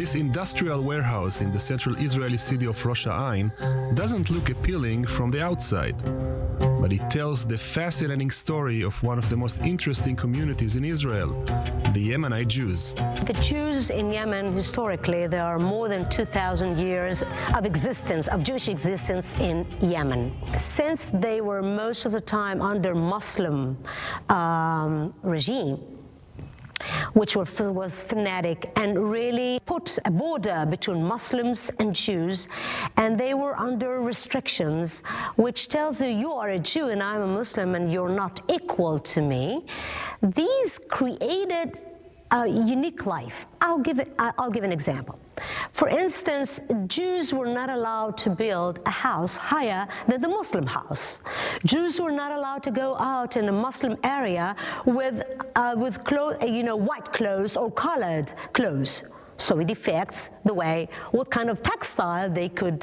This industrial warehouse in the central Israeli city of Rosh Haayin doesn't look appealing from the outside, but it tells the fascinating story of one of the most interesting communities in Israel, the Yemenite Jews. The Jews in Yemen, historically, there are more than 2,000 years of existence, of Jewish existence in Yemen. Since they were most of the time under Muslim regime, which was fanatic and really put a border between Muslims and Jews, and they were under restrictions, which tells you, you are a Jew and I'm a Muslim and you're not equal to me. These created a unique life. I'll give an example. For instance, Jews were not allowed to build a house higher than the Muslim house. Jews were not allowed to go out in a Muslim area with white clothes or colored clothes. So it affects the way, what kind of textile they could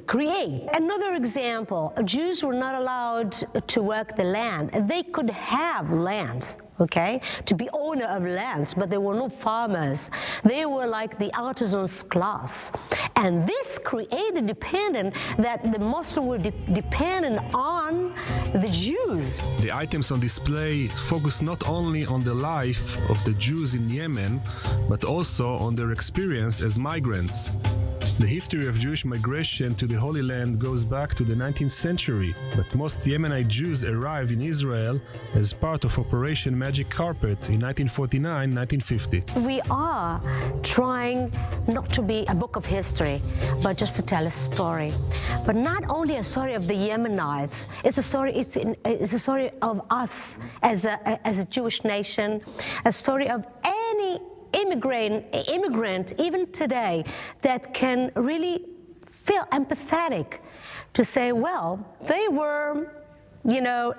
create. Another example, Jews were not allowed to work the land. They could have lands, okay, to be owner of lands, but they were not farmers. They were like the artisans class. And this created dependent that the Muslims were dependent on the Jews. The items on display focus not only on the life of the Jews in Yemen, but also on their experience as migrants. The history of Jewish migration to the Holy Land goes back to the 19th century, but most Yemenite Jews arrived in Israel as part of Operation Magic Carpet in 1949-1950. We are trying not to be a book of history, but just to tell a story. But not only a story of the Yemenites, it's a story of us as a Jewish nation, a story of any immigrant, even today, that can really feel empathetic to say, well, they were,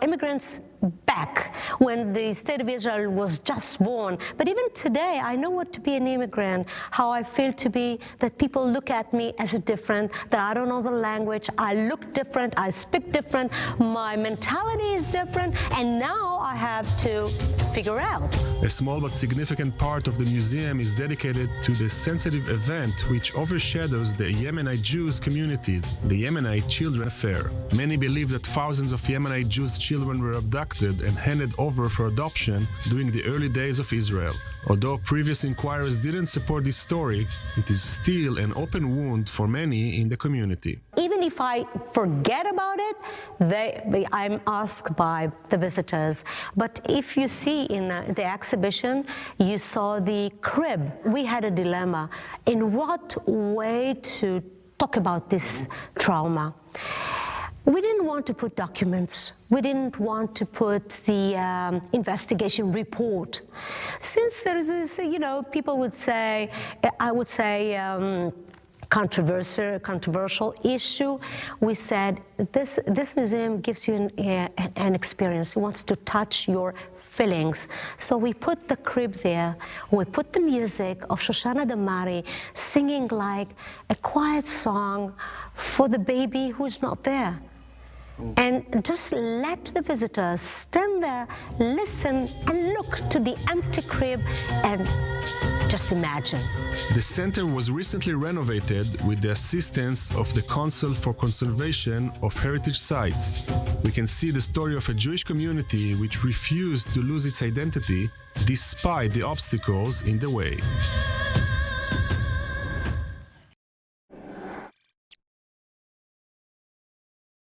immigrants back when the state of Israel was just born. But even today, I know what to be an immigrant, how I feel to be, that people look at me as a different, that I don't know the language, I look different, I speak different, my mentality is different, and now I have to figure out. A small but significant part of the museum is dedicated to the sensitive event which overshadows the Yemenite Jews community, the Yemenite Children Affair. Many believe that thousands of Yemenite Jews children were abducted and handed over for adoption during the early days of Israel. Although previous inquirers didn't support this story, it is still an open wound for many in the community. Even if I forget about it, I'm asked by the visitors. But if you see in the exhibition, you saw the crib. We had a dilemma in what way to talk about this trauma. We didn't want to put documents. We didn't want to put the investigation report. Since there is this, people would say, I would say, controversial issue, we said, this museum gives you an experience. It wants to touch your feelings. So we put the crib there, we put the music of Shoshana Damari singing like a quiet song for the baby who's not there. And just let the visitors stand there, listen, and look to the empty crib and just imagine. The center was recently renovated with the assistance of the Council for Conservation of Heritage Sites. We can see the story of a Jewish community which refused to lose its identity despite the obstacles in the way.